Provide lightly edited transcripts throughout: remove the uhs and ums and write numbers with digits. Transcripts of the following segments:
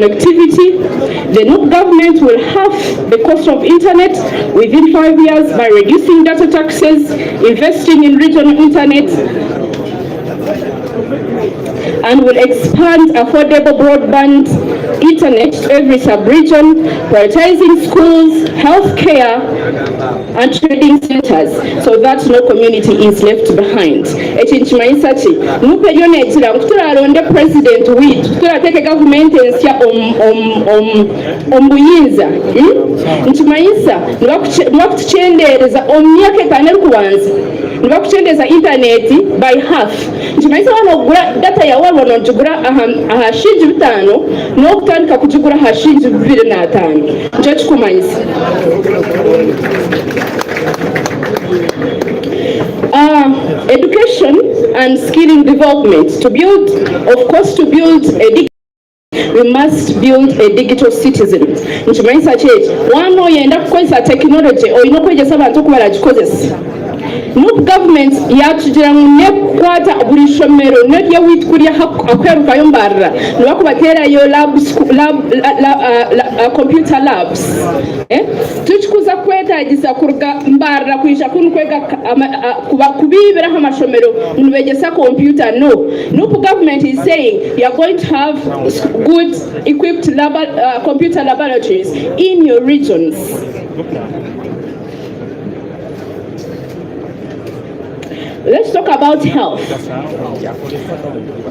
connectivity. The new government will halve the cost of internet within 5 years by reducing data taxes, investing in regional internet, and will expand affordable broadband internet to every sub-region, prioritizing schools, healthcare, and trading centers so that no community is left behind. Ekinchimanyisa ki nuperionetira kuturalonde president witu turateka government ensya ombuyinza nchimanyisa nibakutuchendereza omyaka etano kubanza nibakuchendeza internet by half. Nchimanyisa wano ogula data ya wano nchigura ahashinji bitano n'okutandika kugigura ahashinji 25. Nikyo kikumanyisa. Education and skilling development. To build we must build a digital citizen. Nchimanyisa cheki wano yenda kukozesa technology oyina okwegesa abantu okubala gikozesa. Nup government yatugira nekwata buri shomero nerya witkurya akwerukayo mbarra nibakubatera yo computer labs tuchikuza kwetagisa kuruga mbarra kwisha kunu kwega kubibira amashomero nibegesa computer. No, Nup government is saying you are going to have good equipped computer laboratories in your regions. Let's talk about health.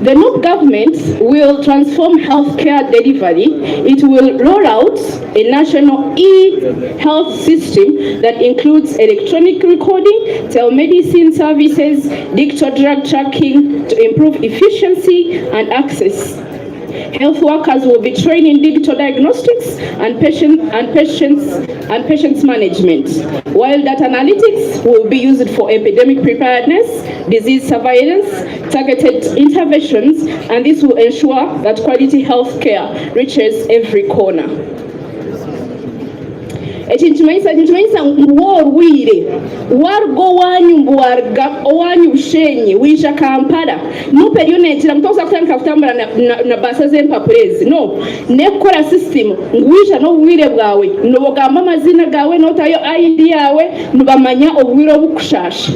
The new government will transform healthcare delivery. It will roll out a national e-health system that includes electronic recording, telemedicine services, digital drug tracking to improve efficiency and access. Health workers will be trained in digital diagnostics and patients management, while data analytics will be used for epidemic preparedness, disease surveillance, targeted interventions, and this will ensure that quality health care reaches every corner. Ekinchimanyisa ng'orwire wargo wanyu mbwarga owanyu bushenyi wisha Kampala nuperionetira mutosa kutandika kutambula na basa z'empapurezi no nekora system ngwisha n'obwire bwawe nobogamba amazina gawe notayo ID yawe nubamanya obwire obukushasha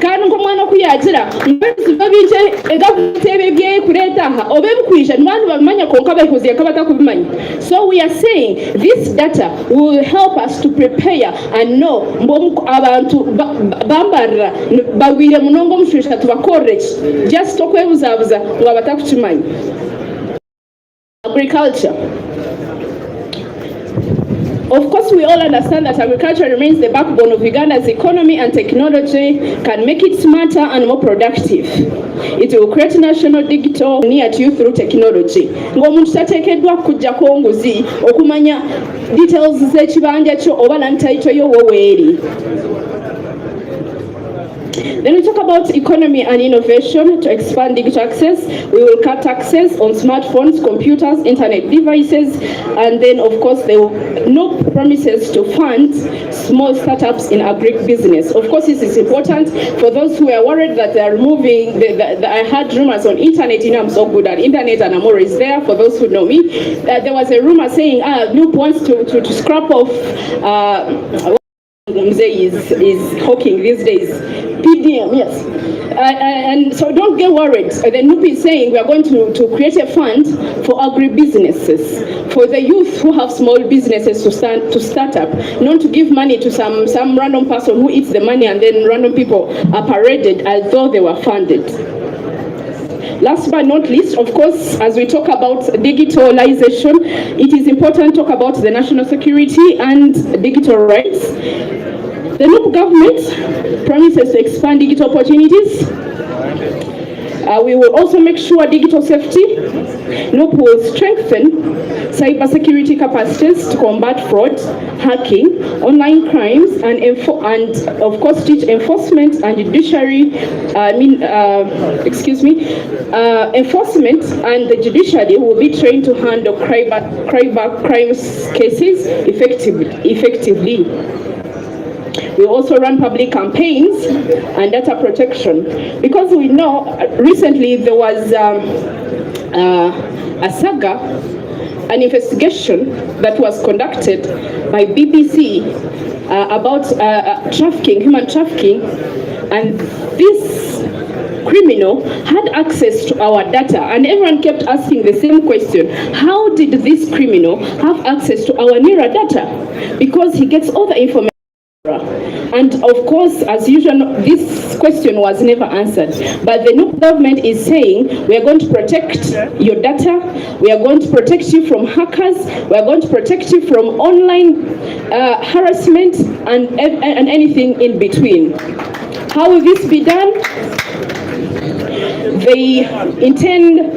kandi nko mwana kuyagira mbezi babije egavutebe bye kureta aha obebukwisha nbantu bamanya konka bayikoziye kabata kubimanya. So we are saying this data will help us to prepare and know mbo abantu bambarra bagwire munongo mushusha tubakorrect just okwebuzabuza ngo batakuchimanya. Agriculture. Of course, we all understand that agriculture remains the backbone of Uganda's economy, and technology can make it smarter and more productive. It will create national digital near to you through technology. Ng'omuntu tateekeddwa kujja konguzi okumanya details z'ekibanja kyo oba nantayito yo woweeri. Then we talk about economy and innovation. To expand digital access, we will cut taxes on smartphones, computers, internet devices, and then of course there will no promises to fund small startups in agribusiness. Of course, this is important for those who are worried that they are removing. I heard rumors on internet. You know, I'm so good at internet, and I'm always there. For those who know me, there was a rumor saying, Loop wants to scrap off. Is hawking these days. PDM, yes. And so don't get worried. The NUP is saying we are going to create a fund for agribusinesses, for the youth who have small businesses to start up, not to give money to some random person who eats the money and then random people are paraded as though they were funded. Last but not least, of course, as we talk about digitalization, it is important to talk about the national security and digital rights. The new government promises to expand digital opportunities. We will also make sure digital safety. NUP will strengthen cybersecurity capacities to combat fraud, hacking, online crimes, and of course teach enforcement and judiciary. Enforcement and the judiciary will be trained to handle crimes cases effectively. We also run public campaigns and data protection, because we know recently there was a saga an investigation that was conducted by BBC about trafficking, human trafficking, and this criminal had access to our data, and everyone kept asking the same question: how did this criminal have access to our NIRA data? Because he gets all the information. And of course, as usual, this question was never answered. But the new government is saying, we are going to protect your data, we are going to protect you from hackers, we are going to protect you from online harassment and anything in between. How will this be done? They intend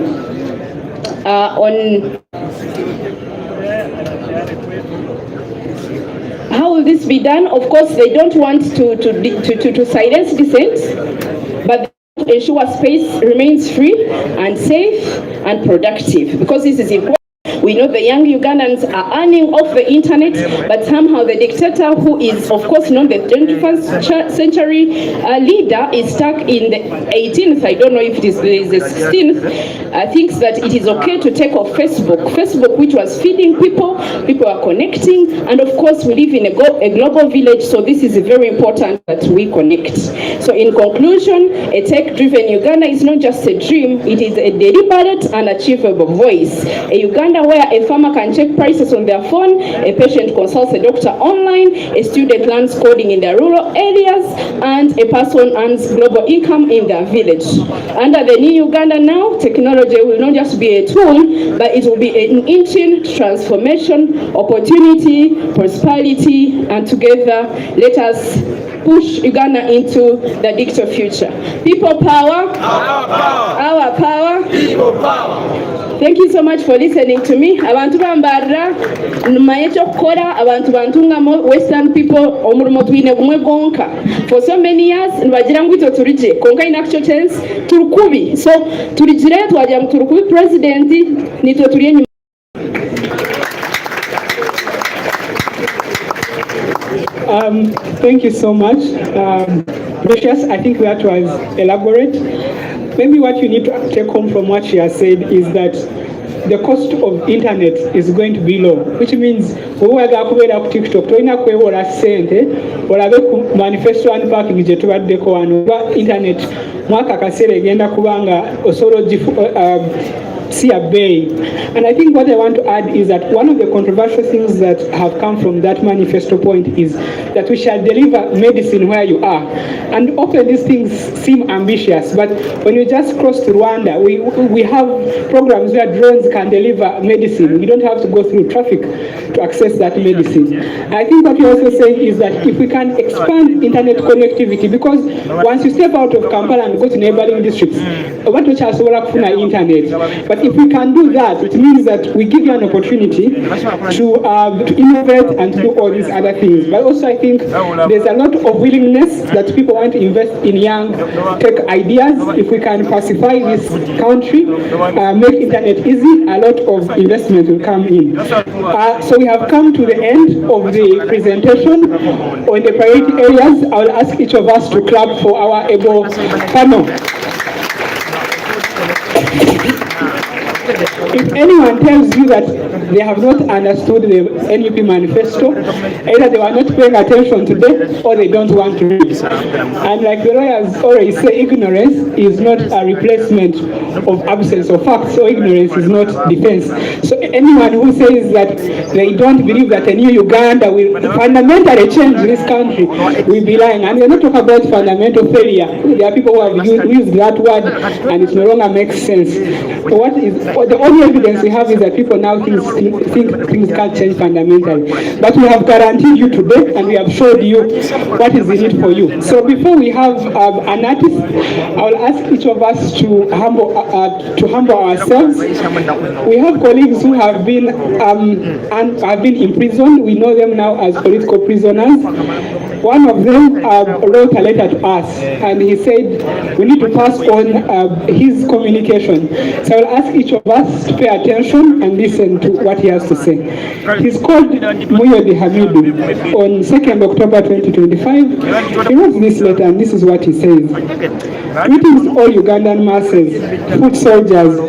How will this be done? Of course, they don't want to silence dissent, but they ensure space remains free and safe and productive, because this is important. We know the young Ugandans are earning off the internet, but somehow the dictator, who is of course not the 21st century leader, is stuck in the 18th, I don't know if it is the 16th, thinks that it is okay to take off Facebook, which was feeding people are connecting, and of course we live in a global village, so this is very important that we connect. So in conclusion, a tech-driven Uganda is not just a dream, it is a deliberate and achievable voice. A Uganda where a farmer can check prices on their phone, a patient consults a doctor online, a student learns coding in their rural areas, and a person earns global income in their village. Under the new Uganda now, technology will not just be a tool, but it will be an engine to transformation, opportunity, prosperity, and together let us push Uganda into the digital future. People power, our power, people power. Thank you so much for listening to me. Abantu bambara nmayecho kukora abantu bantungamo Western people omurumo twine gumwe gonka. For so many years nbagira ngwito turije konka in actual sense turukubi. So turijire twagira mu turukubi president nitwe turiye nyuma. Thank you so much. Precious, I think that was elaborate. Maybe what you need to take home from what she has said is that the cost of internet is going to be low, which means wewaga kubera ku TikTok toina kwewola sente olabe ku manifesto and parking je tubaddeko wano internet mwaka kasere genda kubanga osolo see a bay. And I think what I want to add is that one of the controversial things that have come from that manifesto point is that we shall deliver medicine where you are. And often these things seem ambitious, but when you just cross to Rwanda, we have programs where drones can deliver medicine. You don't have to go through traffic to access that medicine. I think what you're also saying is that if we can expand internet connectivity, because once you step out of Kampala and go to neighboring districts, what we shall internet. But if we can do that, it means that we give you an opportunity to innovate and to do all these other things. But also I think there's a lot of willingness that people want to invest in young tech ideas. If we can pacify this country, make internet easy, a lot of investment will come in. So we have come to the end of the presentation. On the priority areas, I will ask each of us to clap for our able panel. If anyone tells you that they have not understood the NUP manifesto, either they were not paying attention today or they don't want to read. And like the lawyers always say, ignorance is not a replacement of absence of facts, so ignorance is not defense. So anyone who says that they don't believe that a new Uganda will fundamentally change this country will be lying. And we're not talking about fundamental failure. There are people who have used that word and it no longer makes sense. The only evidence we have is that people now think things can't change fundamentally. But we have guaranteed you today and we have showed you what is in it for you. So before we have an artist, I will ask each of us to humble ourselves. We have colleagues who have been imprisoned. We know them now as political prisoners. One of them wrote a letter to us and he said we need to pass on his communication. So I'll ask each of us to pay attention and listen to what he has to say. He's called Muyo de Hamidu. On 2nd October 2025, he wrote this letter and this is what he says. Greetings all Ugandan masses, foot soldiers,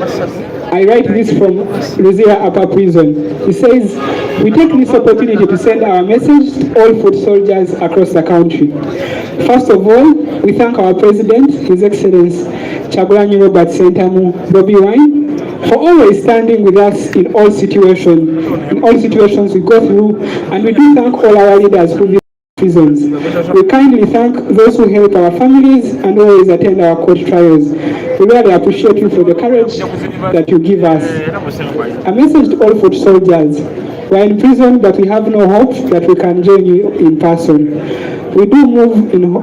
I write this from Luzira Upper Prison. He says, we take this opportunity to send our message to all foot soldiers across the country. First of all, we thank our President, His Excellency Kyagulanyi Robert Ssentamu Bobi Wine, for always standing with us in all situations we go through, and we do thank all our leaders who live in prisons. We kindly thank those who help our families and always attend our court trials. We really appreciate you for the courage that you give us. A message to all foot soldiers. We are in prison, but we have no hope that we can join you in person. We do move in.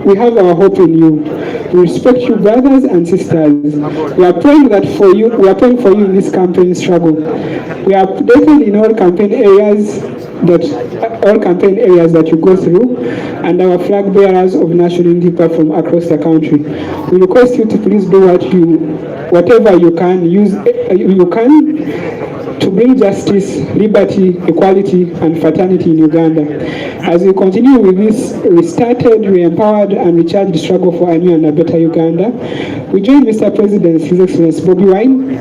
We have our hope in you. We respect you, brothers and sisters. We are praying for you in this campaign struggle. We are updated in all campaign areas that you go through, and our flag bearers of national unity platform across the country. We request you to please do whatever you can to bring justice, liberty, equality, and fraternity in Uganda. As we continue with this restarted, re-empowered, and recharged struggle for a new and a better Uganda, we join Mr. President, His Excellency Bobi Wine,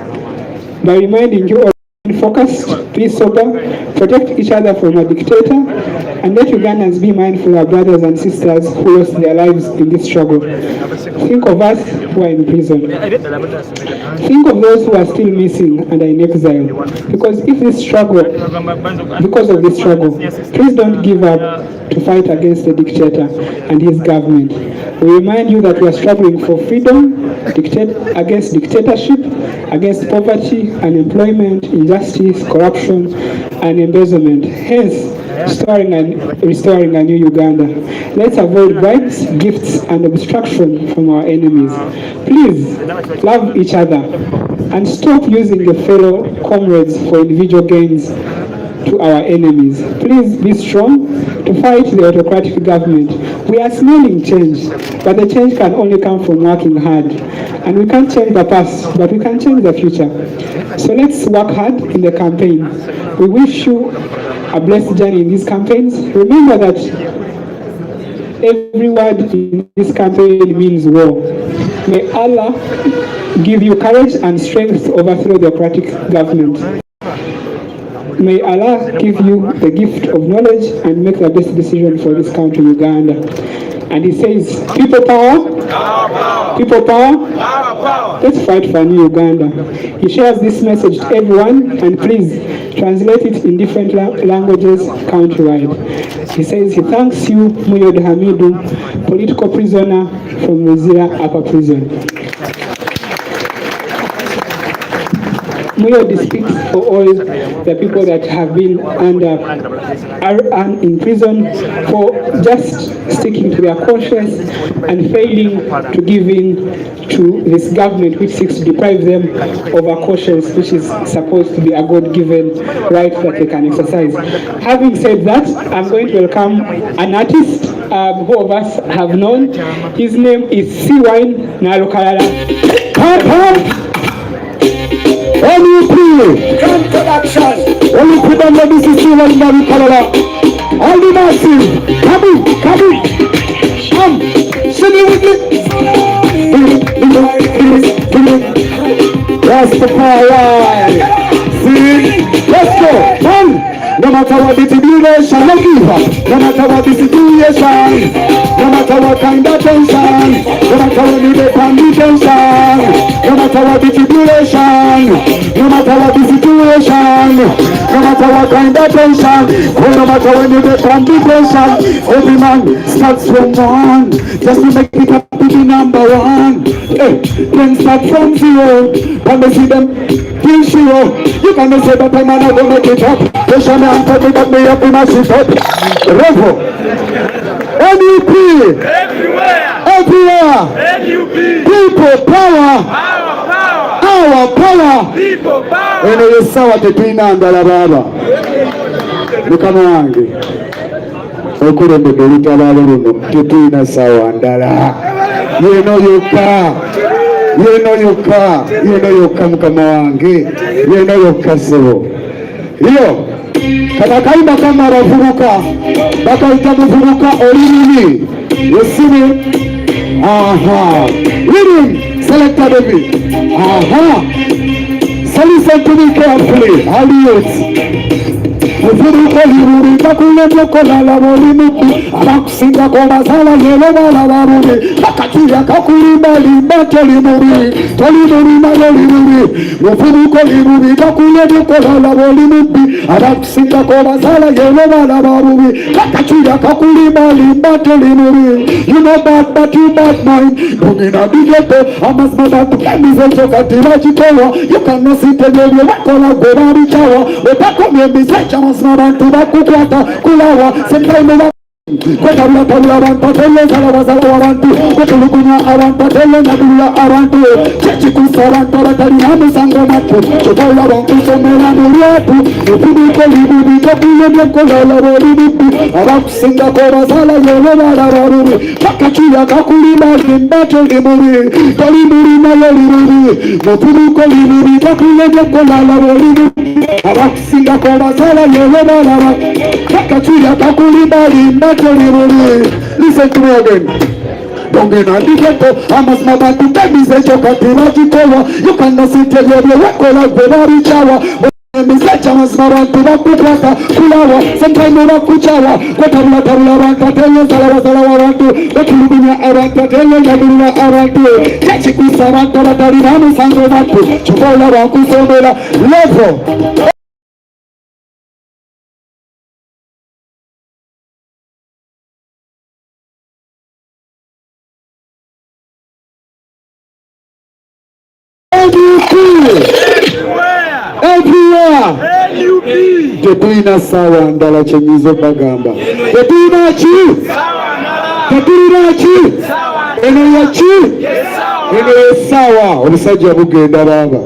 by reminding you all to be focused, be sober, protect each other from a dictator, and let Ugandans be mindful of brothers and sisters who lost their lives in this struggle. Think of us who are in prison. Think of those who are still missing and are in exile. Because of this struggle, please don't give up to fight against the dictator and his government. We remind you that we are struggling for freedom, against dictatorship, against poverty, unemployment, injustice, corruption, and embezzlement. Hence, restoring a new Uganda. Let's avoid bribes, gifts, and obstruction from our enemies. Please love each other and stop using your fellow comrades for individual gains to our enemies. Please be strong to fight the autocratic government. We are smelling change, but the change can only come from working hard. And we can't change the past, but we can change the future. So let's work hard in the campaign. We wish you a blessed journey in these campaigns. Remember that every word in this campaign means war. May Allah give you courage and strength to overthrow the autocratic government. May Allah give you the gift of knowledge and make the best decision for this country, Uganda. And he says, people power, people power, let's fight for new Uganda. He shares this message to everyone, and please translate it in different languages countrywide. He says he thanks you, Muyod Hamidu, political prisoner from Luzira Upper Prison. Muyod speaks for all the people that have been in prison for just sticking to their conscience and failing to give in to this government which seeks to deprive them of a conscience which is supposed to be a God-given right that they can exercise. Having said that, I'm going to welcome an artist who of us have known. His name is Siwine Nalukalala. MEP, introduction. When you put on the BCC, when you call it all the massive, come in, sing it with me. That's the power. See, let's go, one. No matter what the tribulation, no give up. No matter what the situation, no matter what kind of tension, no matter what you get on the tension, no matter what the tribulation, no matter what the situation, no matter what kind of tension, no matter when you get on the tension, every man starts from one, just to make it up to the number one. Hey, then start from zero, when they see them feel zero, you can say that I'm not gonna make it up. They shall not tell me that me up in my shit up. Revo, MEP, everywhere, people power, our power, people power. Eno yesawa tetulina ndala baba. Mukama wange okulembedde olutabaalo luno tetulina sawa ndala. Yeno yokka mukama wange, yeno yokka sebo. Iyo kakayimba kama abavubuka bakayita muvubuka olulimi yesime. Aha, rhythm selector baby. Aha, So listen to me carefully. Audience. Ufuruko liburi kakule blokola la molimuku abakusinga kwa masala yelo bala baburi bakatuya kakulimba limba tolimuri na liburi ufuruko liburi kakule blokola la molimuku abakusinga kwa masala yelo bala baburi bakatuya kakulimba limba tolimuri. You know bad but you bad mind Bungina bigeto amasmada tukamize choka timajitowa you cannot sit and you wakola gorari chawa wetako miemisecha abantu bakukwata kulawa sentaimela kwetawula tawula abantu atele salawasala abantu kwetulugunya abantu atele nabula abantu chechikusa abantu abatalina musango matu chotawula bankusomela mulwatu efuduko libubi tokule byokolala bolibubi abakusinga kobasala yolo balabarubi bakachuya kakulima limbato libubi tolimuri nayo libubi efuduko libubi tokule byokolala bolibubi abakusinga kobasala yolo balaba bakachuya kakulima limbato. Listen to me again. Bongena diketo amas mabatu kemize choka timajikowa you cannot sit here wekola gwebari chawa misecha masmabantu bakukwata kulawa sentaime bakuchawa kwetawula tawula abantu atele salawa abantu kwetulugunya abantu atele nabulula abantu chechikusa abantu abatalina musango batu chokola bakusomela level. Everywhere. Tetulina sawa ndala chenyizo bagamba. Tetulina chi? Tetulina chi? Eno ya chi? Eno ya sawa. Omusajja bugenda baba.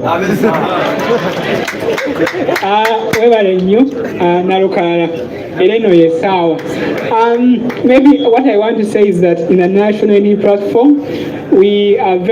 Webale nnyo nalukala era eno ye sawa. Maybe what I want to say is that in a national platform we are very